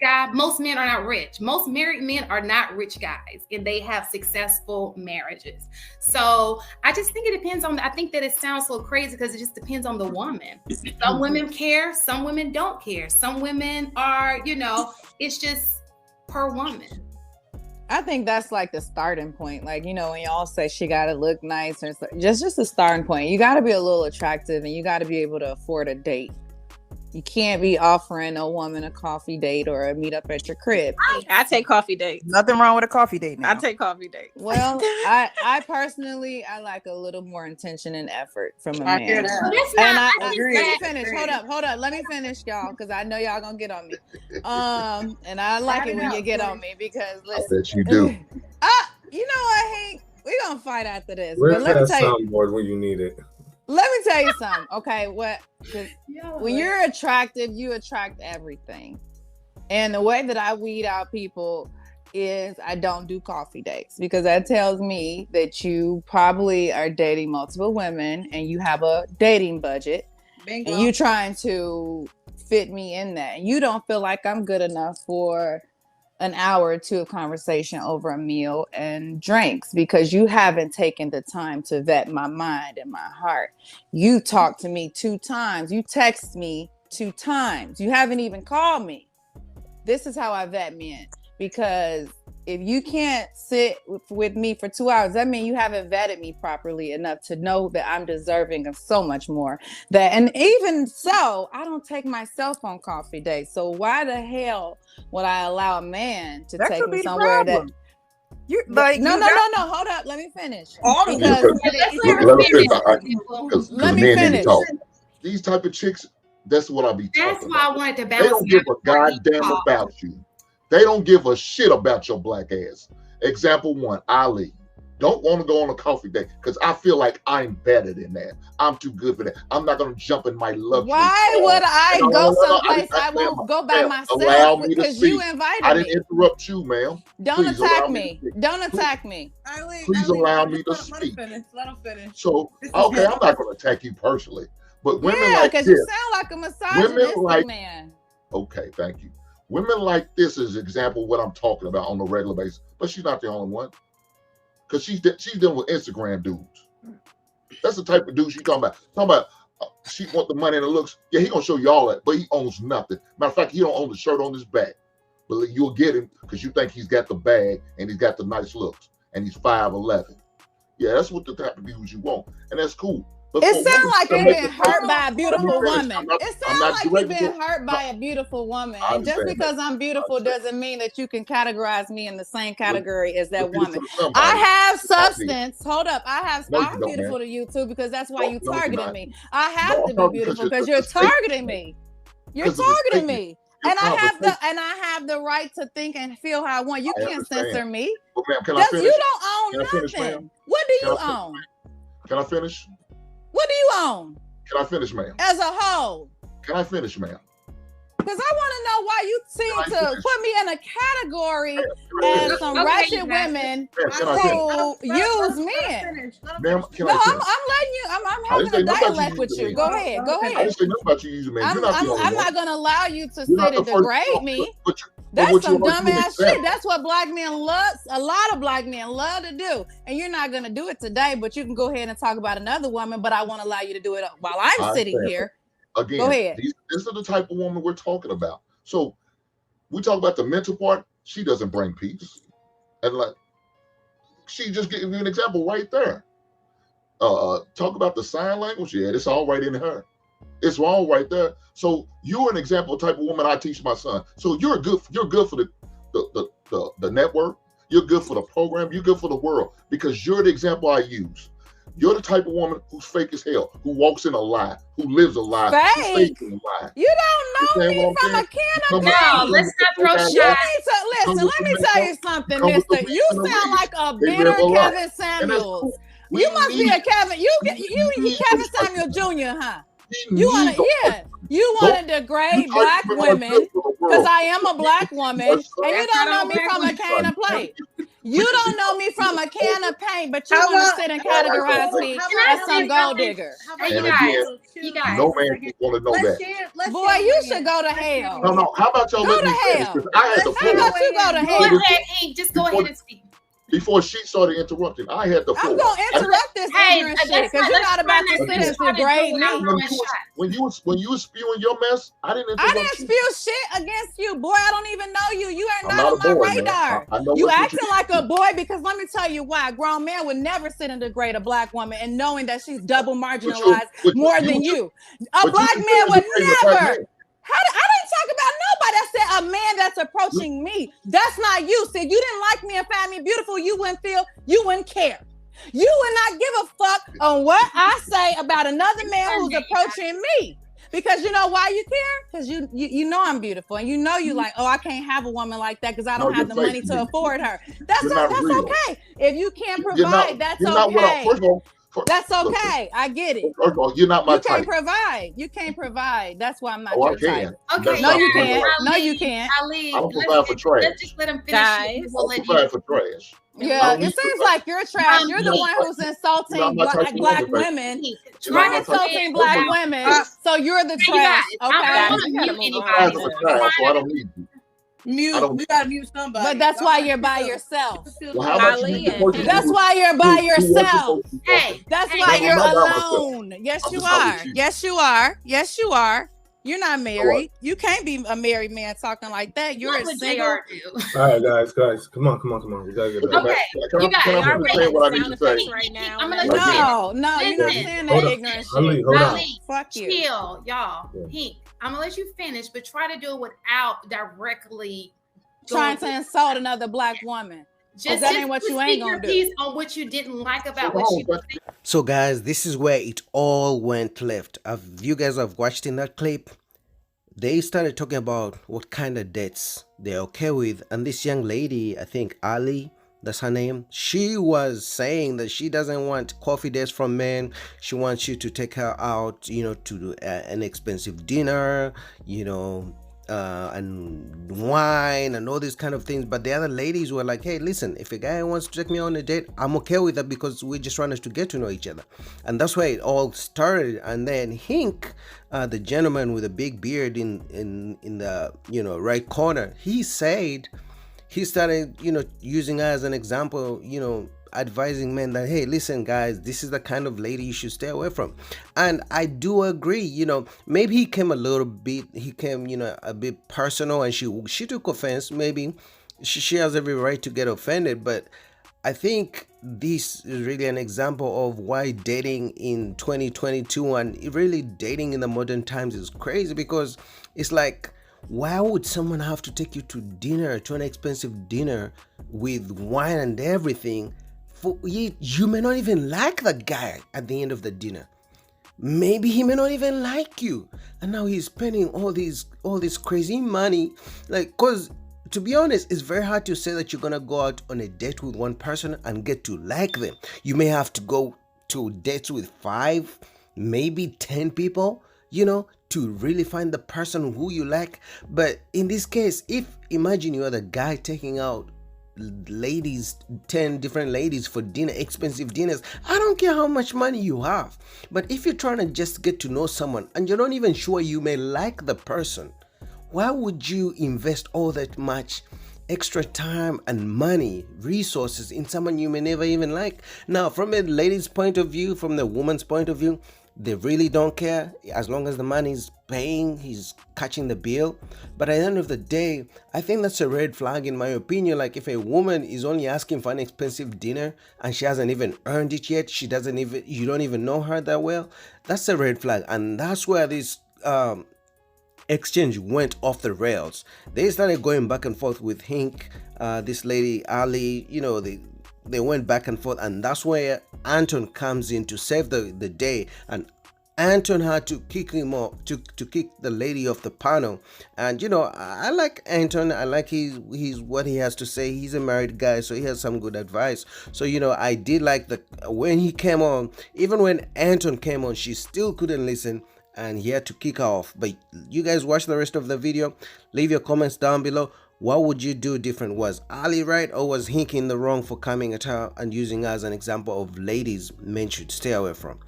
guy. Most men are not rich. Most married men are not rich guys, and they have successful marriages. So I just think it depends on. I think that it sounds so crazy because it just depends on the woman. Some women care, some women don't care. Some women are, it's just per woman. I think that's like the starting point. Like, when y'all say she got to look nice, or just a starting point. You got to be a little attractive, and you got to be able to afford a date. You can't be offering a woman a coffee date or a meet up at your crib. I take coffee dates. Nothing wrong with a coffee date now. I take coffee dates. Well, I personally, I like a little more intention and effort from a man. Well, that's not, Let me finish. Hold up. Let me finish, y'all, because I know y'all gonna get on me. And I like it when you get on me because listen. I bet you do. What, Hank? We're gonna fight after this. Where's But let me that tell you. soundboard when you need it? Let me tell you something, okay? When you're attractive, you attract everything. And the way that I weed out people is I don't do coffee dates, because that tells me that you probably are dating multiple women and you have a dating budget. Bingo. And you're trying to fit me in that. And you don't feel like I'm good enough for an hour or two of conversation over a meal and drinks, because you haven't taken the time to vet my mind and my heart. You talked to me 2 times. You text me 2 times. You haven't even called me. This is how I vet men, because if you can't sit with me for 2 hours, that means you haven't vetted me properly enough to know that I'm deserving of so much more. And even so, I don't take myself on coffee dates. So why the hell would I allow a man to take me somewhere that you like? No. Hold up. Let me finish. Let me finish. These type of chicks, that's what I be talking That's why about. I wanted to balance. They don't give a goddamn about you. They don't give a shit about your black ass. Example 1, Ali. Don't want to go on a coffee date because I feel like I'm better than that. I'm too good for that. I'm not going to jump in my luxury. Why would I go someplace I won't go by myself? Allow me to because speak. you invited I didn't me. interrupt you, ma'am. Don't attack me. Don't attack me. Please allow me to speak. Let him finish. So, okay, I'm not going to attack you personally. But women like this. because you sound like a misogynistic man. Okay, thank you. Women like this is an example of what I'm talking about on a regular basis. But she's not the only one. Because she's dealing with Instagram dudes. That's the type of dude she's talking about. She want the money and the looks. Yeah, he gonna show you all that, but he owns nothing. Matter of fact, he don't own the shirt on his back. But you'll get him because you think he's got the bag and he's got the nice looks and he's 5'11". Yeah, that's what the type of dudes you want, and that's cool. But it sounds like you're being hurt by a beautiful woman. It sounds like you're being hurt by a beautiful woman. And just because I'm beautiful doesn't mean that you can categorize me in the same category as that woman. I have substance. Hold up. I'm beautiful to you too, because that's why you targeted me. I have to be beautiful because you're targeting me. You're targeting me. And I have the right to think and feel how I want. You can't censor me. But ma'am, can I finish? You don't own nothing. What do you own? Can I finish? What do you own? Can I finish, ma'am? As a whole. Can I finish, ma'am? Because I want to know why you seem to put me in a category as some ratchet women who use men. Ma'am, I'm letting you. I'm having a dialect with you. Go ahead. I didn't say nothing about you using men. I'm not going to allow you to sit and degrade me. That's some dumbass shit. That's what black men love. A lot of black men love to do. And you're not going to do it today, but you can go ahead and talk about another woman. But I want to allow you to do it while I'm sitting here. Again, go ahead. This is the type of woman we're talking about. So we talk about the mental part. She doesn't bring peace. And like, she just gave you an example right there. Talk about the sign language. Yeah, it's all right in her. It's all right there. So you're an example of the type of woman I teach my son. So you're good for the network. You're good for the program. You're good for the world because you're the example I use. You're the type of woman who's fake as hell, who walks in a lie, who lives a lie. Fake. You don't know me from a can of no, let's not throw shots. Listen, let me tell you something, mister. You sound like a bitter Kevin Samuels. You must be a Kevin. You Kevin Samuel Jr., huh? You want to degrade black women because I am a black woman, and you don't know me from a can of plate. You don't know me from a can of paint, but you want to sit and categorize me as some gold digger. Hey, And you guys. no man is going to know that. Boy, you should go to hell. No. How about y'all let me finish? hell. 'Cause I had the How about floor. you go to Go hell? ahead, Hank. Just go ahead and speak. Before she started interrupting, I had the floor. I'm gonna interrupt this ignorant shit because you're not about to sit and degrade me. When you was spewing your mess, I didn't interrupt I didn't spew shit against you, boy. I don't even know you. You are I'm not on not a my boy, man. radar. I know You what acting like a boy because let me tell you why. A grown man would never sit and degrade a black woman and knowing that she's double marginalized more than you. A black man would never. I didn't talk about nobody. I said a man that's approaching me. That's not you. See, if you didn't like me and find me beautiful, you wouldn't care. You would not give a fuck on what I say about another man who's approaching me. Because you know why you care? Because you know I'm beautiful and you know you like, oh, I can't have a woman like that because I don't have the money to afford her. That's okay. If you can't provide, that's okay. That's okay. I get it. First of all, you're not my type. You can't provide. That's why I'm not Oh, your type. Okay. No, you can't. No, you can't. I don't provide for trash. Let's just let him finish. Guys. We'll I let provide you. for trash. Yeah, it seems like you're trash. You're the one who's insulting black women. You're insulting black women. So you're the trash. Okay. So I don't need you. We gotta mute somebody. But that's why you're by yourself. Well, how about you meet the person That's who- why you're by yourself. Hey, That's hey, why hey, you're I'm not by myself. alone. Yes, I'm you just not are. with you. Yes, you are. Yes, you are. You're not married. You can't be a married man talking like that. You're a single. All right, guys, come on. We gotta get back. Okay, you guys Can I are say what I need to say? right now. I'm gonna let you No, you're not Listen. saying Hold that on. ignorant Ali, shit. hold on. Ali, Fuck you. chill, y'all. Yeah. Pink, I'm gonna let you finish, but try to do it without directly Trying to insult another black woman. Just that ain't what you ain't gonna do. Piece on what you didn't like about what she was saying. So guys, this is where it all went left. You guys have watched in that clip. They started talking about what kind of dates they're okay with, and this young lady, I think Ali, that's her name, she was saying that she doesn't want coffee dates from men. She wants you to take her out, to do an expensive dinner, and wine and all these kind of things. But the other ladies were like, hey, listen, if a guy wants to take me on a date, I'm okay with that because we just wanted to get to know each other. And that's where it all started. And then Hink, the gentleman with a big beard in the right corner, he said he started using her as an example, advising men that, hey, listen guys, this is the kind of lady you should stay away from. And I do agree, maybe he came a bit personal, and she took offense. Maybe she has every right to get offended, but I think this is really an example of why dating in 2022 and really dating in the modern times is crazy, because it's like, why would someone have to take you to dinner, to an expensive dinner with wine and everything? You may not even like the guy at the end of the dinner. Maybe he may not even like you, and now he's spending all this crazy money. Cause to be honest, it's very hard to say that you're gonna go out on a date with one person and get to like them. You may have to go to dates with 5, maybe 10 people, to really find the person who you like. But in this case, imagine you're the guy taking out ladies, 10 different ladies for dinner, expensive dinners. I don't care how much money you have, but if you're trying to just get to know someone and you're not even sure you may like the person, why would you invest all that much extra time and money, resources in someone you may never even like? Now, from a lady's point of view, from the woman's point of view, they really don't care as long as the man is paying, he's catching the bill. But at the end of the day, I think that's a red flag in my opinion. Like, if a woman is only asking for an expensive dinner and she hasn't even earned it yet, you don't even know her that well, that's a red flag. And that's where this exchange went off the rails. They started going back and forth with Hink, this lady Ali, they went back and forth, and that's where Anton comes in to save the day. And Anton had to kick him off, to kick the lady off the panel. And I like Anton. I like he's what he has to say. He's a married guy, so he has some good advice. So I did like when he came on. Even when Anton came on, she still couldn't listen, and he had to kick her off. But you guys watch the rest of the video. Leave your comments down below. what would you do different? Was Ali right, or was Hink in the wrong for coming at her and using her as an example of ladies men should stay away from?